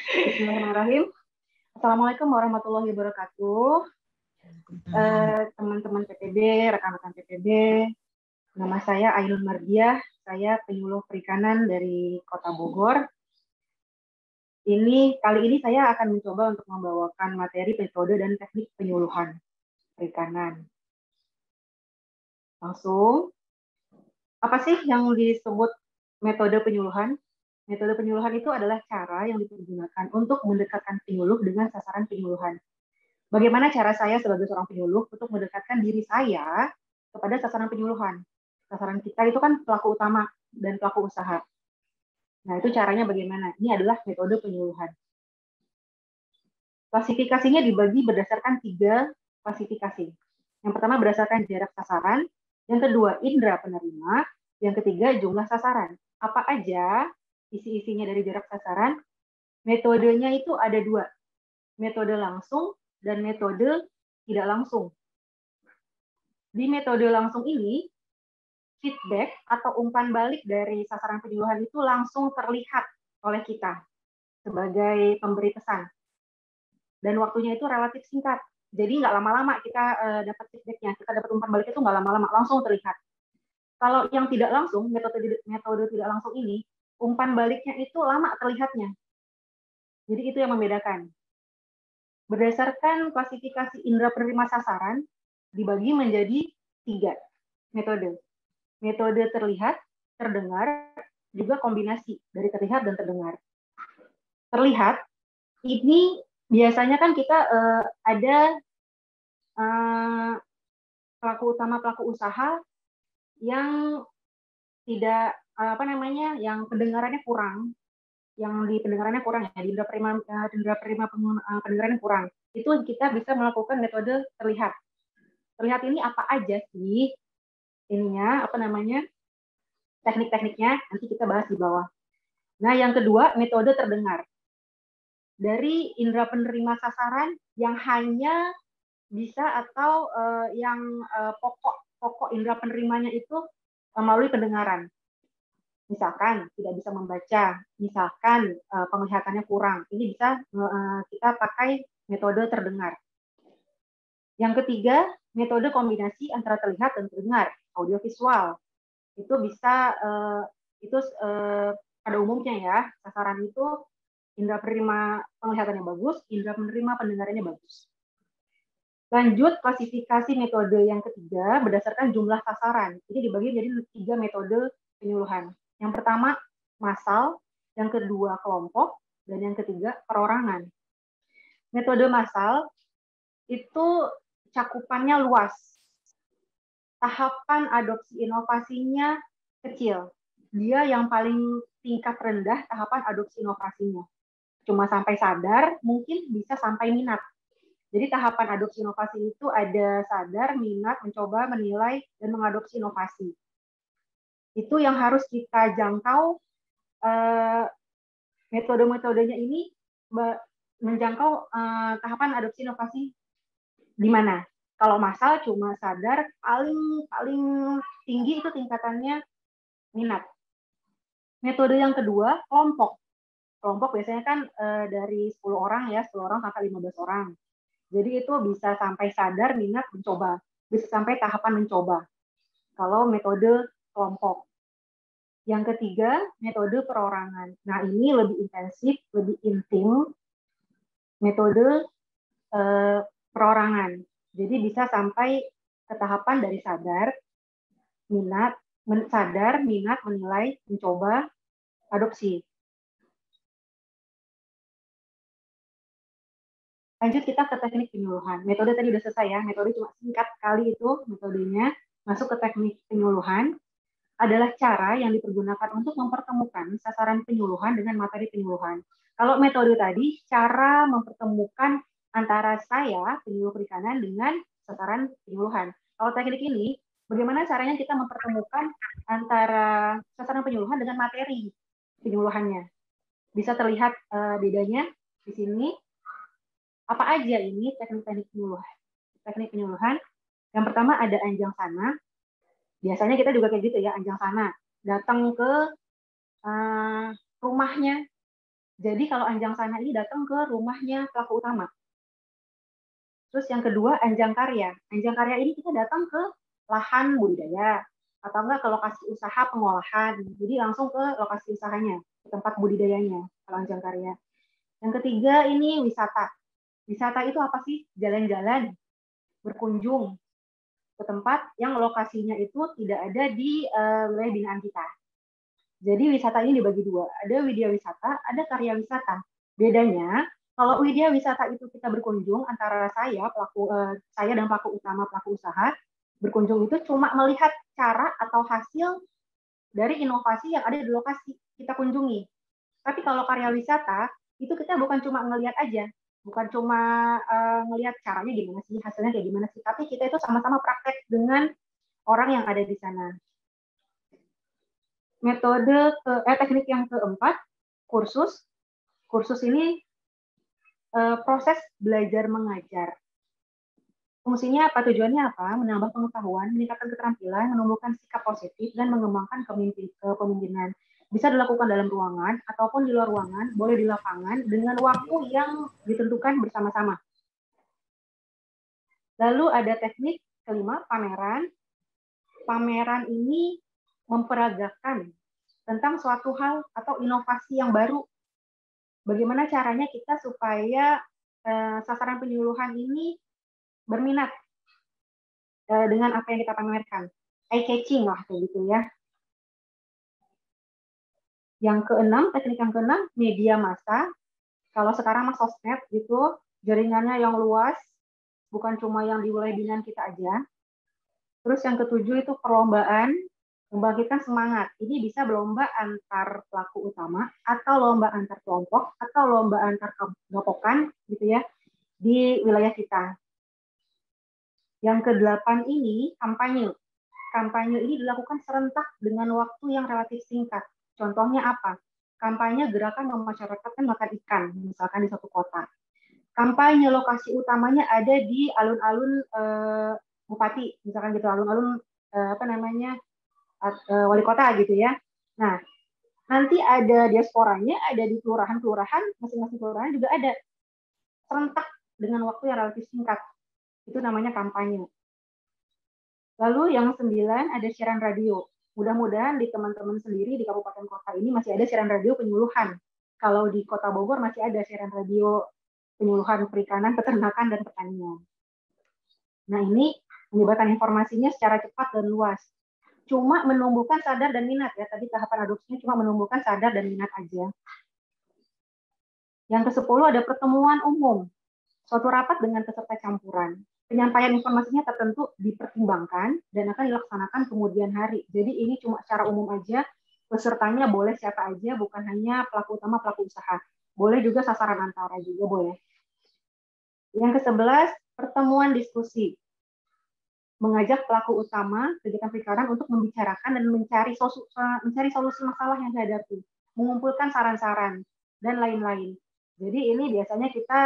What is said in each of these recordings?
Bismillahirrahmanirrahim. Assalamualaikum warahmatullahi wabarakatuh. Teman-teman PPB, rekan-rekan PPB, nama saya Ainun Mardiah. Saya penyuluh perikanan dari Kota Bogor. Kali ini saya akan mencoba untuk membawakan materi, metode, dan teknik penyuluhan perikanan. Langsung, apa sih yang disebut metode penyuluhan? Metode penyuluhan itu adalah cara yang dipergunakan untuk mendekatkan penyuluh dengan sasaran penyuluhan. Bagaimana cara saya sebagai seorang penyuluh untuk mendekatkan diri saya kepada sasaran penyuluhan? Sasaran kita itu kan pelaku utama dan pelaku usaha. Nah, itu caranya bagaimana? Ini adalah metode penyuluhan. Klasifikasinya dibagi berdasarkan 3 klasifikasi. Yang pertama berdasarkan jarak sasaran, yang kedua indera penerima, yang ketiga jumlah sasaran. Apa aja isi-isinya dari jarak sasaran? Metodenya itu ada 2. Metode langsung dan metode tidak langsung. Di metode langsung ini, feedback atau umpan balik dari sasaran penyuluhan itu langsung terlihat oleh kita sebagai pemberi pesan. Dan waktunya itu relatif singkat. Jadi nggak lama-lama kita dapat feedbacknya, kita dapat umpan balik itu nggak lama-lama, langsung terlihat. Kalau yang tidak langsung, metode tidak langsung ini, umpan baliknya itu lama terlihatnya. Jadi itu yang membedakan. Berdasarkan klasifikasi indera penerima sasaran, dibagi menjadi 3 metode. Metode terlihat, terdengar, juga kombinasi dari terlihat dan terdengar. Terlihat, ini biasanya kan kita ada pelaku utama, pelaku usaha yang tidak yang pendengarannya kurang, yang di pendengarannya kurang ya, di indera perima pendengarannya kurang. Itu kita bisa melakukan metode terlihat. Terlihat ini apa aja sih? Teknik-tekniknya nanti kita bahas di bawah. Nah, yang kedua, metode terdengar. Dari indera penerima sasaran yang hanya bisa atau yang pokok indera penerimanya itu melalui pendengaran. Misalkan tidak bisa membaca, misalkan penglihatannya kurang. Ini bisa kita pakai metode terdengar. Yang ketiga, metode kombinasi antara terlihat dan terdengar, audiovisual. Itu bisa pada umumnya ya, sasaran itu indera penerima penglihatannya bagus, indera penerima pendengarannya bagus. Lanjut, klasifikasi metode yang ketiga berdasarkan jumlah sasaran. Ini dibagi jadi 3 metode penyuluhan. Yang pertama, massal, yang kedua, kelompok, dan yang ketiga, perorangan. Metode massal itu cakupannya luas. Tahapan adopsi inovasinya kecil. Dia yang paling tingkat rendah tahapan adopsi inovasinya. Cuma sampai sadar, mungkin bisa sampai minat. Jadi tahapan adopsi inovasi itu ada sadar, minat, mencoba, menilai, dan mengadopsi inovasi. Itu yang harus kita jangkau. Metode-metodenya ini menjangkau tahapan adopsi inovasi di mana? Kalau massal cuma sadar, paling tinggi itu tingkatannya minat. Metode yang kedua, kelompok. Kelompok biasanya kan dari 10 orang ya, 10 orang sampai 15 orang. Jadi itu bisa sampai sadar, minat, mencoba. Bisa sampai tahapan mencoba. Kalau metode kelompok. Yang ketiga, metode perorangan. Nah, ini lebih intensif, lebih intim. Metode perorangan. Jadi bisa sampai ke tahapan dari sadar, minat, menilai, mencoba, adopsi. Lanjut kita ke teknik penyuluhan. Metode tadi udah selesai ya, metode cuma singkat kali itu metodenya. Masuk ke teknik penyuluhan adalah cara yang dipergunakan untuk mempertemukan sasaran penyuluhan dengan materi penyuluhan. Kalau metode tadi, cara mempertemukan antara saya, penyuluh perikanan, dengan sasaran penyuluhan. Kalau teknik ini, bagaimana caranya kita mempertemukan antara sasaran penyuluhan dengan materi penyuluhannya. Bisa terlihat bedanya di sini. Apa aja ini teknik-teknik penyuluhan? Teknik penyuluhan, yang pertama ada anjang sana. Biasanya kita juga kayak gitu ya, anjang sana. Datang ke rumahnya, Jadi kalau Anjang Sana ini datang ke rumahnya pelaku utama. Terus yang kedua, Anjang Karya. Anjang Karya ini kita datang ke lahan budidaya, atau enggak ke lokasi usaha pengolahan. Jadi langsung ke lokasi usahanya, ke tempat budidayanya, kalau Anjang Karya. Yang ketiga ini wisata. Wisata itu apa sih? Jalan-jalan, berkunjung ke tempat yang lokasinya itu tidak ada di wilayah binaan kita. Jadi wisata ini dibagi dua. Ada widya wisata, ada karya wisata. Bedanya, kalau widya wisata itu kita berkunjung antara saya dan pelaku utama pelaku usaha, berkunjung itu cuma melihat cara atau hasil dari inovasi yang ada di lokasi kita kunjungi. Tapi kalau karya wisata, itu kita bukan cuma ngelihat aja, bukan cuma ngelihat caranya gimana sih, hasilnya kayak gimana sih, tapi kita itu sama-sama praktek dengan orang yang ada di sana. Teknik yang keempat, kursus. Kursus ini proses belajar mengajar. Fungsinya apa? Tujuannya apa? Menambah pengetahuan, meningkatkan keterampilan, menumbuhkan sikap positif, dan mengembangkan kepemimpinan. Bisa dilakukan dalam ruangan ataupun di luar ruangan, boleh di lapangan dengan waktu yang ditentukan bersama-sama. Lalu ada teknik kelima, pameran. Pameran ini memperagakan tentang suatu hal atau inovasi yang baru. Bagaimana caranya kita supaya sasaran penyuluhan ini berminat dengan apa yang kita pamerkan. Eye-catching lah, kayak gitu ya. Yang keenam, teknik yang keenam, media massa. Kalau sekarang mas sosmed gitu, jaringannya yang luas, bukan cuma yang di wilayah binaan kita aja. Terus yang ketujuh itu perlombaan, membangkitkan semangat. Ini bisa lomba antar pelaku utama, atau lomba antar kelompok, atau lomba antar kelompok gitu ya, di wilayah kita. Yang kedelapan ini kampanye. Kampanye ini dilakukan serentak dengan waktu yang relatif singkat. Contohnya apa? Kampanye gerakan memasyarakatkan makan ikan, misalkan di suatu kota. Kampanye lokasi utamanya ada di alun-alun bupati, misalkan gitu, alun-alun wali kota gitu ya. Nah, nanti ada diasporanya, ada di kelurahan-kelurahan, masing-masing kelurahan juga ada. Serentak dengan waktu yang relatif singkat. Itu namanya kampanye. Lalu yang 9 ada siaran radio. Mudah-mudahan di teman-teman sendiri di kabupaten kota ini masih ada siaran radio penyuluhan. Kalau di Kota Bogor masih ada siaran radio penyuluhan perikanan, peternakan, dan pertanian. Nah, ini menyebarkan informasinya secara cepat dan luas. Cuma menumbuhkan sadar dan minat ya. Tadi tahapan adopsinya cuma menumbuhkan sadar dan minat aja. Yang ke-10 ada pertemuan umum. Suatu rapat dengan peserta campuran. Penyampaian informasinya tertentu dipertimbangkan dan akan dilaksanakan kemudian hari. Jadi ini cuma secara umum aja, pesertanya boleh siapa aja, bukan hanya pelaku utama, pelaku usaha. Boleh juga sasaran antara juga boleh. Yang ke-11, pertemuan diskusi. Mengajak pelaku utama kegiatan perikanan untuk membicarakan dan mencari solusi masalah yang dihadapi, mengumpulkan saran-saran, dan lain-lain. Jadi ini biasanya kita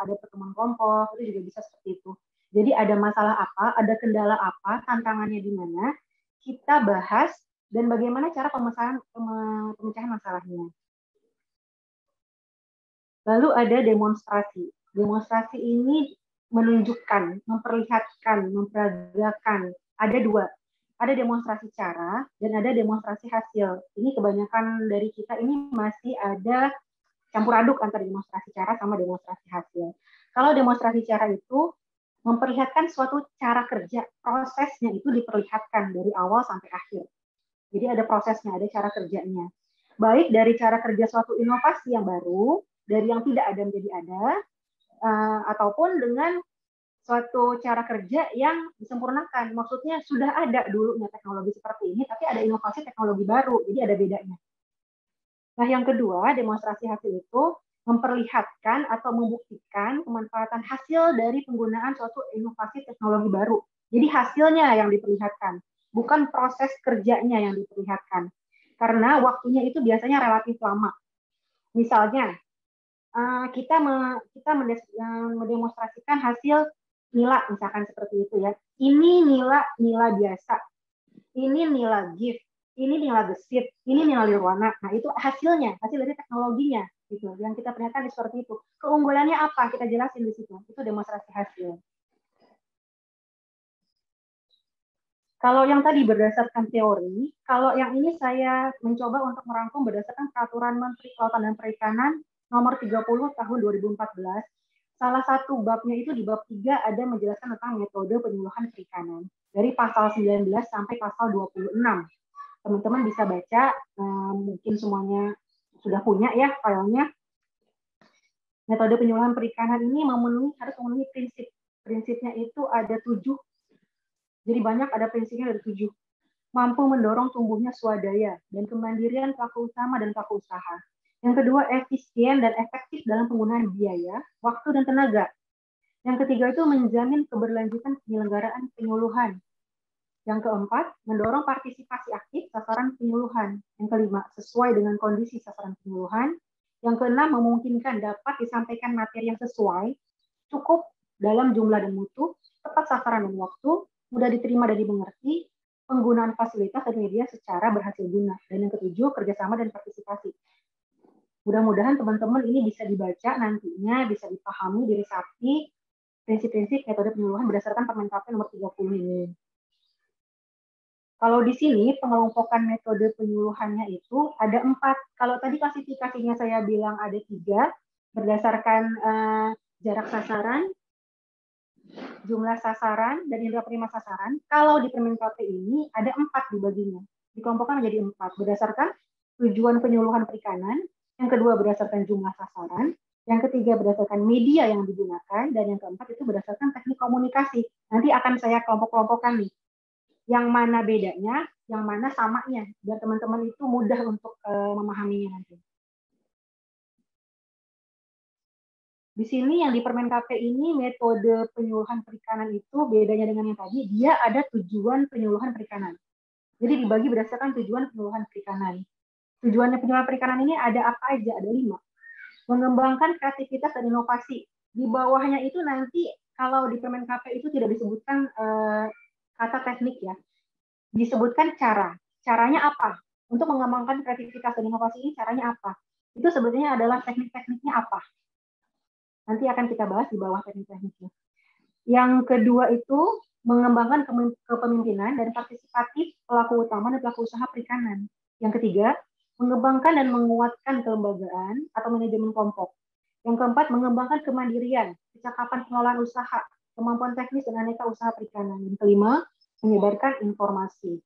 ada pertemuan kelompok, itu juga bisa seperti itu. Jadi ada masalah apa, ada kendala apa, tantangannya di mana, kita bahas, dan bagaimana cara pemecahan masalahnya. Lalu ada demonstrasi. Demonstrasi ini menunjukkan, memperlihatkan, memperagakan. Ada dua. Ada demonstrasi cara dan ada demonstrasi hasil. Ini kebanyakan dari kita ini masih ada campur aduk antara demonstrasi cara sama demonstrasi hasil. Kalau demonstrasi cara itu memperlihatkan suatu cara kerja, prosesnya itu diperlihatkan dari awal sampai akhir. Jadi ada prosesnya, ada cara kerjanya. Baik dari cara kerja suatu inovasi yang baru, dari yang tidak ada menjadi ada, ataupun dengan suatu cara kerja yang disempurnakan. Maksudnya sudah ada dulunya teknologi seperti ini, tapi ada inovasi teknologi baru, jadi ada bedanya. Nah, yang kedua, demonstrasi hasil itu memperlihatkan atau membuktikan kemanfaatan hasil dari penggunaan suatu inovasi teknologi baru. Jadi hasilnya yang diperlihatkan, bukan proses kerjanya yang diperlihatkan. Karena waktunya itu biasanya relatif lama. Misalnya, kita mendemonstrasikan hasil nila, misalkan seperti itu ya. Ini nila biasa, ini nila gift, ini nila gesit, ini nila nirwana. Nah, itu hasilnya, hasil dari teknologinya. gitu. Yang kita perlihatkan seperti itu. Keunggulannya apa? Kita jelasin di situ. Itu demonstrasi hasil. Kalau yang tadi berdasarkan teori, kalau yang ini saya mencoba untuk merangkum berdasarkan Peraturan Menteri Kelautan dan Perikanan nomor 30 tahun 2014. Salah satu babnya itu di bab 3 ada menjelaskan tentang metode penyuluhan perikanan. Dari pasal 19 sampai pasal 26. Teman-teman bisa baca, mungkin semuanya sudah punya ya filenya. Metode penyuluhan perikanan ini harus memenuhi prinsip. Prinsipnya itu ada 7. Jadi banyak, ada prinsipnya dari 7. Mampu mendorong tumbuhnya swadaya dan kemandirian pelaku utama dan pelaku usaha. Yang kedua, efisien dan efektif dalam penggunaan biaya, waktu, dan tenaga. Yang ketiga itu menjamin keberlanjutan penyelenggaraan penyuluhan. Yang keempat, mendorong partisipasi aktif sasaran penyuluhan. Yang kelima, sesuai dengan kondisi sasaran penyuluhan. Yang keenam, memungkinkan dapat disampaikan materi yang sesuai, cukup dalam jumlah dan mutu, tepat sasaran dan waktu, mudah diterima dan dimengerti, penggunaan fasilitas dan media secara berhasil guna. Dan yang ketujuh, kerjasama dan partisipasi. Mudah-mudahan teman-teman ini bisa dibaca nantinya, bisa dipahami, diresapi prinsip-prinsip metode penyuluhan berdasarkan Permen KP nomor 30 ini. Kalau di sini pengelompokan metode penyuluhannya itu ada 4. Kalau tadi klasifikasinya saya bilang ada 3, berdasarkan jarak sasaran, jumlah sasaran, dan indera prima sasaran. Kalau di Permen KP ini ada 4 dibaginya. Dikelompokkan menjadi 4 berdasarkan tujuan penyuluhan perikanan, yang kedua berdasarkan jumlah sasaran, yang ketiga berdasarkan media yang digunakan, dan yang keempat itu berdasarkan teknik komunikasi. Nanti akan saya kelompok-kelompokkan nih. Yang mana bedanya, yang mana samanya, biar teman-teman itu mudah untuk memahaminya nanti. Di sini yang di Permen KP ini metode penyuluhan perikanan itu bedanya dengan yang tadi, dia ada tujuan penyuluhan perikanan. Jadi dibagi berdasarkan tujuan penyuluhan perikanan. Tujuannya penyuluhan perikanan ini ada apa aja? Ada 5. Mengembangkan kreativitas dan inovasi. Di bawahnya itu nanti kalau di Permen KP itu tidak disebutkan kata teknik ya. Disebutkan cara. Caranya apa? Untuk mengembangkan kreativitas dan inovasi ini caranya apa? Itu sebetulnya adalah teknik-tekniknya apa? Nanti akan kita bahas di bawah teknik-tekniknya. Yang kedua itu mengembangkan kepemimpinan dan partisipatif pelaku utama dan pelaku usaha perikanan. Yang ketiga, mengembangkan dan menguatkan kelembagaan atau manajemen kelompok. Yang keempat, mengembangkan kemandirian, kecakapan pengelolaan usaha, kemampuan teknis dan aneka usaha perikanan. Yang kelima, menyebarkan informasi.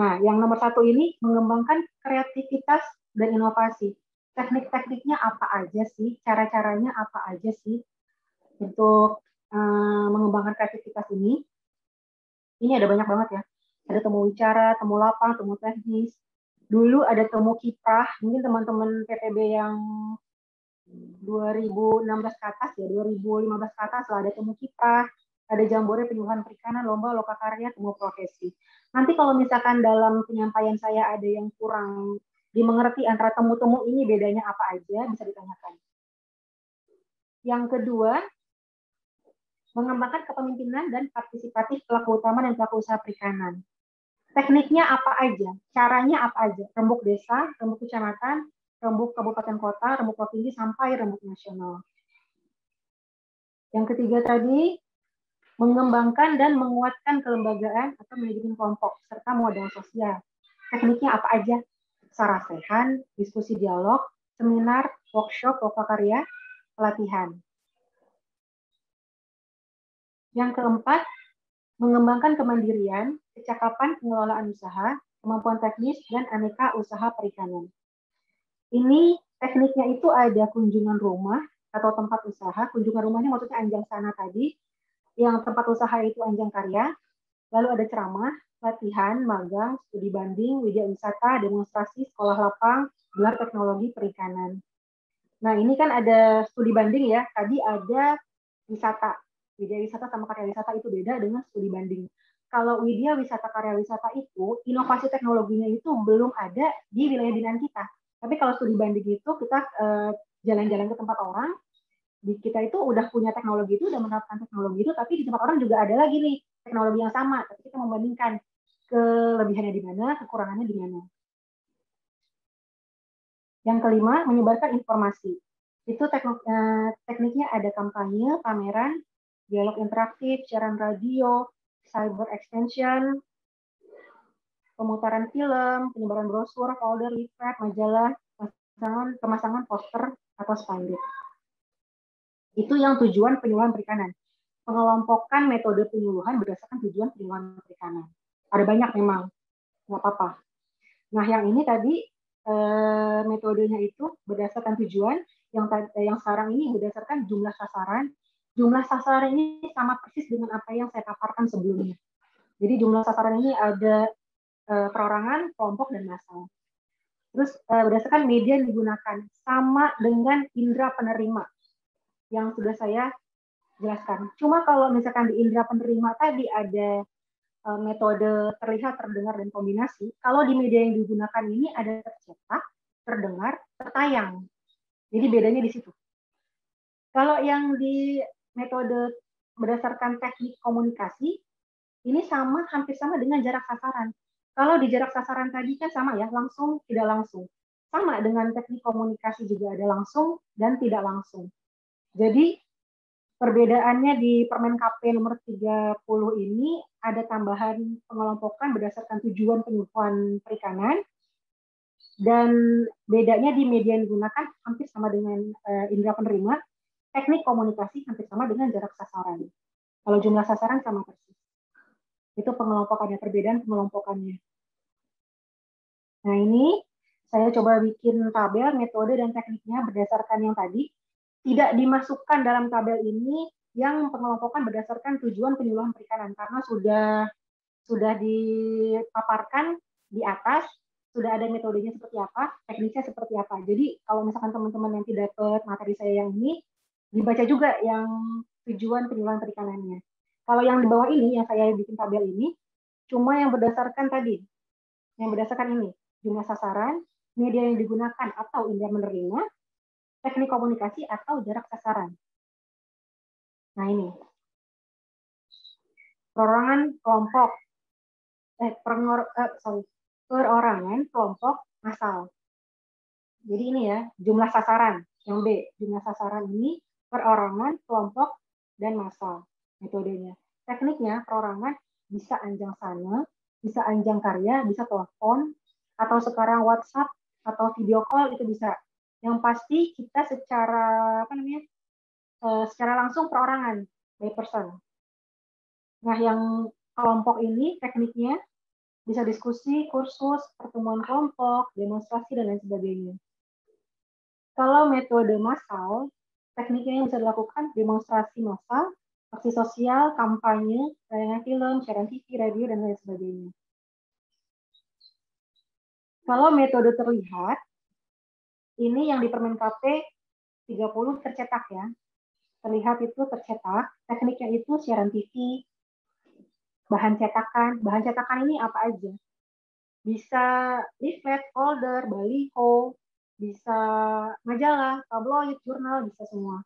Nah, yang nomor 1 ini mengembangkan kreativitas dan inovasi. Teknik-tekniknya apa aja sih? Cara-caranya apa aja sih untuk mengembangkan kreativitas ini? Ini ada banyak banget ya. Ada temu wicara, temu lapang, temu teknis. Dulu ada temu kiprah. Mungkin teman-teman PTB yang 2016 ke atas ya, 2015 ke atas lah ada temu kiprah. Ada jambore penyuluhan perikanan, lomba lokakarya, temu profesi. Nanti kalau misalkan dalam penyampaian saya ada yang kurang dimengerti antara temu-temu ini bedanya apa aja, bisa ditanyakan. Yang kedua, mengembangkan kepemimpinan dan partisipatif pelaku utama dan pelaku usaha perikanan. Tekniknya apa aja, caranya apa aja, rembuk desa, rembuk kecamatan, rembuk kabupaten kota, rembuk provinsi, sampai rembuk nasional. Yang ketiga tadi, mengembangkan dan menguatkan kelembagaan atau manajemen kelompok, serta modal sosial. Tekniknya apa aja? Sarasehan, diskusi dialog, seminar, workshop, lokakarya, pelatihan. Yang keempat, mengembangkan kemandirian, kecakapan pengelolaan usaha, kemampuan teknis, dan aneka usaha perikanan. Ini tekniknya itu ada kunjungan rumah atau tempat usaha. Kunjungan rumahnya maksudnya anjang sana tadi. Yang tempat usaha itu anjang karya. Lalu ada ceramah, latihan, magang, studi banding, widya wisata, demonstrasi, sekolah lapang, gelar teknologi perikanan. Nah, ini kan ada studi banding ya. Tadi ada wisata. Widya wisata sama karya wisata itu beda dengan studi banding. Kalau widya wisata karya wisata itu, inovasi teknologinya itu belum ada di wilayah binaan kita. Tapi kalau studi banding itu kita jalan-jalan ke tempat orang, di kita itu udah punya teknologi itu, udah menerapkan teknologi itu, tapi di tempat orang juga ada lagi nih teknologi yang sama. Tapi kita membandingkan kelebihannya di mana, kekurangannya di mana. Yang kelima, menyebarkan informasi. Itu tekniknya ada kampanye, pameran, dialog interaktif, siaran radio, cyber extension, pemutaran film, penyebaran brosur, folder, leaflet, majalah, pemasangan poster atau spanduk. Itu yang tujuan penyuluhan perikanan. Pengelompokan metode penyuluhan berdasarkan tujuan penyuluhan perikanan. Ada banyak memang, nggak apa-apa. Nah, yang ini tadi metodenya itu berdasarkan tujuan, yang sekarang ini berdasarkan jumlah sasaran. Jumlah sasaran ini sama persis dengan apa yang saya paparkan sebelumnya. Jadi jumlah sasaran ini ada perorangan, kelompok, dan massal. Terus berdasarkan media yang digunakan sama dengan indera penerima yang sudah saya jelaskan. Cuma kalau misalkan di indera penerima tadi ada metode terlihat, terdengar, dan kombinasi, kalau di media yang digunakan ini ada tercetak, terdengar, tertayang. Jadi bedanya di situ. Kalau yang di metode berdasarkan teknik komunikasi, ini hampir sama dengan jarak sasaran. Kalau di jarak sasaran tadi kan sama ya, langsung, tidak langsung. Sama dengan teknik komunikasi juga ada langsung dan tidak langsung. Jadi perbedaannya di Permen KP nomor 30 ini ada tambahan pengelompokan berdasarkan tujuan penyuluhan perikanan, dan bedanya di media yang digunakan hampir sama dengan indera penerima, teknik komunikasi hampir sama dengan jarak sasaran. Kalau jumlah sasaran sama persis. Itu pengelompokannya, perbedaan pengelompokannya. Nah, ini saya coba bikin tabel metode dan tekniknya berdasarkan yang tadi. Tidak dimasukkan dalam tabel ini yang pengelompokan berdasarkan tujuan penyuluhan perikanan karena sudah dipaparkan di atas, sudah ada metodenya seperti apa, tekniknya seperti apa. Jadi kalau misalkan teman-teman nanti dapat materi saya yang ini, dibaca juga yang tujuan penyuluhan perikanannya. Kalau yang di bawah ini, yang saya bikin tabel ini, cuma yang berdasarkan tadi, yang berdasarkan ini, jumlah sasaran, media yang digunakan atau indera menerima, teknik komunikasi atau jarak sasaran. Nah ini, perorangan kelompok, perorangan kelompok massal. Jadi ini ya, jumlah sasaran. Yang B, jumlah sasaran ini perorangan, kelompok, dan massal metodenya. Tekniknya perorangan bisa anjang sana, bisa anjang karya, bisa telepon, atau sekarang WhatsApp atau video call itu bisa. Yang pasti kita secara secara langsung perorangan by person. Nah, yang kelompok ini tekniknya bisa diskusi, kursus, pertemuan kelompok, demonstrasi, dan lain sebagainya. Kalau metode massal, tekniknya yang bisa dilakukan demonstrasi massal, aksi sosial, kampanye, tayangan film, siaran TV, radio, dan lain sebagainya. Kalau metode terlihat, ini yang di Permen KP 30 tercetak ya. Terlihat itu tercetak, tekniknya itu siaran TV, bahan cetakan. Bahan cetakan ini apa aja? Bisa leaflet, folder, baliho, bisa majalah, tabloid, jurnal, bisa semua.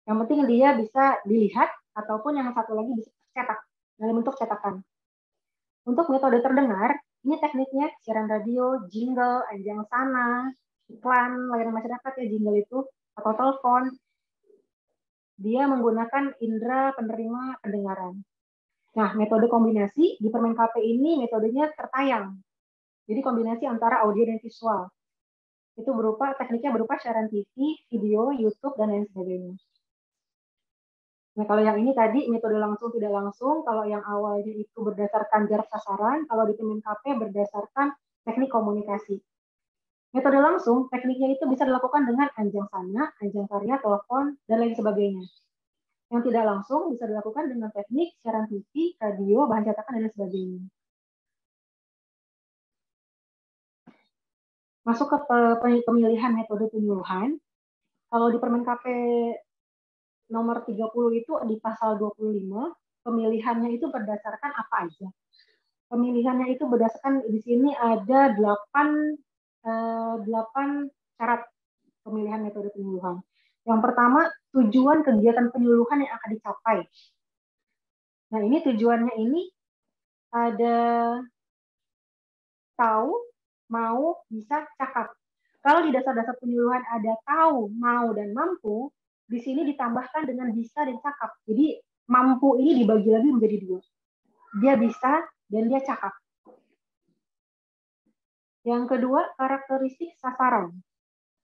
Yang penting dia bisa dilihat ataupun yang satu lagi bisa cetak dalam bentuk cetakan. Untuk metode terdengar, ini tekniknya siaran radio, jingle, anjang sana, iklan, layanan masyarakat ya jingle itu, atau telepon. Dia menggunakan indera penerima pendengaran. Nah, metode kombinasi di Permen KP ini metodenya tertayang. Jadi kombinasi antara audio dan visual. Itu tekniknya berupa siaran TV, video, YouTube, dan lain sebagainya. Nah, kalau yang ini tadi metode langsung tidak langsung, kalau yang awalnya itu berdasarkan jarak sasaran, kalau di Permen KP berdasarkan teknik komunikasi. Metode langsung, tekniknya itu bisa dilakukan dengan anjang sana, anjang karya, telepon, dan lain sebagainya. Yang tidak langsung bisa dilakukan dengan teknik siaran TV, radio, bahan cetakan, dan lain sebagainya. Masuk ke pemilihan metode penyuluhan. Kalau di Permen KP nomor 30 itu di pasal 25, pemilihannya itu berdasarkan apa aja? Pemilihannya itu berdasarkan, di sini ada 8 syarat pemilihan metode penyuluhan. Yang pertama, tujuan kegiatan penyuluhan yang akan dicapai. Nah, ini tujuannya ini ada tahu, mau, bisa, cakap. Kalau di dasar-dasar penyuluhan ada tahu, mau, dan mampu, di sini ditambahkan dengan bisa dan cakap. Jadi mampu ini dibagi lagi menjadi dua. Dia bisa dan dia cakap. Yang kedua, karakteristik sasaran.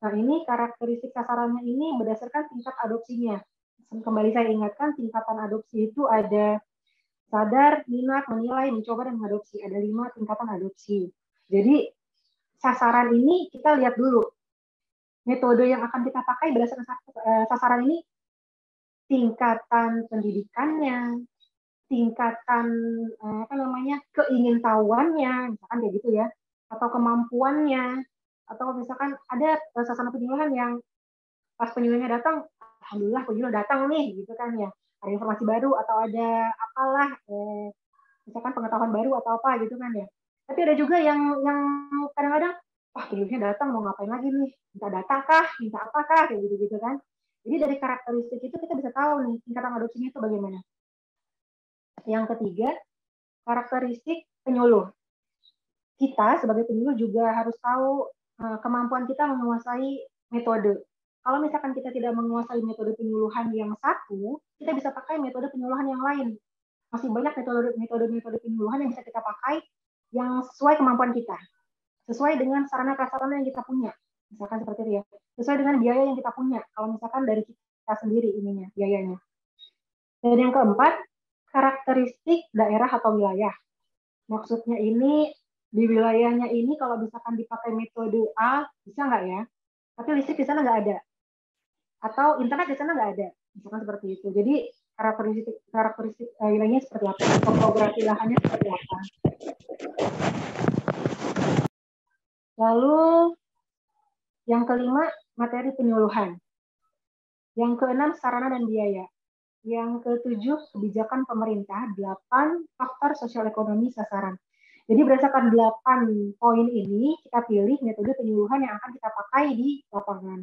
Nah, ini karakteristik sasarannya ini berdasarkan tingkat adopsinya. Kembali saya ingatkan, tingkatan adopsi itu ada sadar, minat, menilai, mencoba, dan mengadopsi. Ada 5 tingkatan adopsi. Jadi, sasaran ini kita lihat dulu. Metode yang akan kita pakai berdasarkan sasaran ini, tingkatan pendidikannya, tingkatan keingintahuannya, misalkan kayak gitu ya, atau kemampuannya, atau misalkan ada sasaran penyuluhan yang pas penyuluhnya datang, alhamdulillah penyuluh datang nih, gitu kan ya, ada informasi baru atau ada apalah, misalkan pengetahuan baru atau apa gitu kan ya. Tapi ada juga yang kadang-kadang, wah penyuluhnya datang mau ngapain lagi nih, minta data kah, minta apakah, kayak gitu-gitu kan. Jadi dari karakteristik itu kita bisa tahu nih tingkatan adopsinya itu bagaimana. Yang ketiga, karakteristik penyuluh. Kita sebagai penyuluh juga harus tahu kemampuan kita menguasai metode. Kalau misalkan kita tidak menguasai metode penyuluhan yang satu, kita bisa pakai metode penyuluhan yang lain. Masih banyak metode penyuluhan yang bisa kita pakai yang sesuai kemampuan kita, sesuai dengan sarana prasarana yang kita punya. Misalkan seperti itu ya. Sesuai dengan biaya yang kita punya. Kalau misalkan dari kita sendiri ininya, biayanya. Dan yang keempat, karakteristik daerah atau wilayah. Maksudnya ini di wilayahnya ini kalau misalkan dipakai metode A bisa nggak ya? Tapi listrik di sana nggak ada, atau internet di sana nggak ada, misalkan seperti itu. Jadi karakteristik wilayahnya seperti apa? Topografi lahannya seperti apa? Lalu yang kelima, materi penyuluhan. Yang keenam, sarana dan biaya. Yang ketujuh, kebijakan pemerintah. 8, faktor sosial ekonomi sasaran. Jadi berdasarkan 8 poin ini, kita pilih metode penyuluhan yang akan kita pakai di lapangan.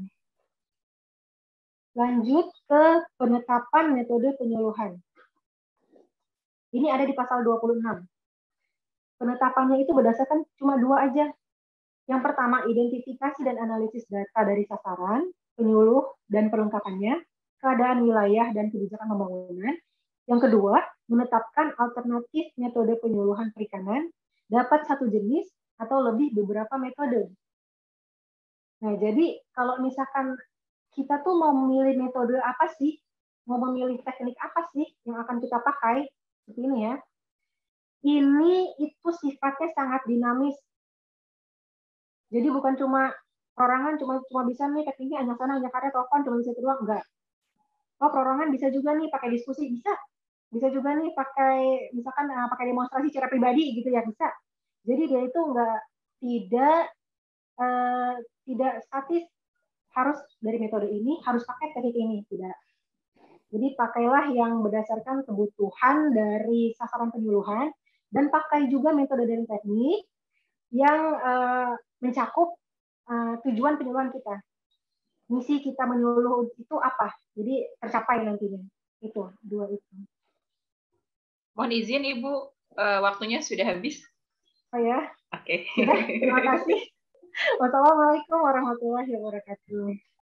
Lanjut ke penetapan metode penyuluhan. Ini ada di pasal 26. Penetapannya itu berdasarkan cuma 2 aja. Yang pertama, identifikasi dan analisis data dari sasaran, penyuluh, dan perlengkapannya, keadaan wilayah dan kebijakan pembangunan. Yang kedua, menetapkan alternatif metode penyuluhan perikanan, dapat satu jenis atau lebih beberapa metode. Nah, jadi kalau misalkan kita tuh mau memilih metode apa sih, mau memilih teknik apa sih yang akan kita pakai, seperti ini ya. Ini itu sifatnya sangat dinamis. Jadi bukan cuma perorangan cuma bisa nih tekniknya hanya sana hanya karya telepon cuma bisa doang, enggak. Oh, perorangan bisa juga nih pakai diskusi, bisa juga nih pakai misalkan pakai demonstrasi secara pribadi gitu ya, bisa. Jadi dia itu tidak statis harus dari metode ini, harus pakai teknik ini, tidak. Jadi pakailah yang berdasarkan kebutuhan dari sasaran penyuluhan dan pakai juga metode dan teknik yang mencakup tujuan penyuluhan kita. Misi kita menyuluh itu apa? Jadi tercapai nantinya. Itu, 2 itu. Mohon izin Ibu, waktunya sudah habis. Oh ya? Oke. Terima kasih. Wassalamualaikum warahmatullahi wabarakatuh.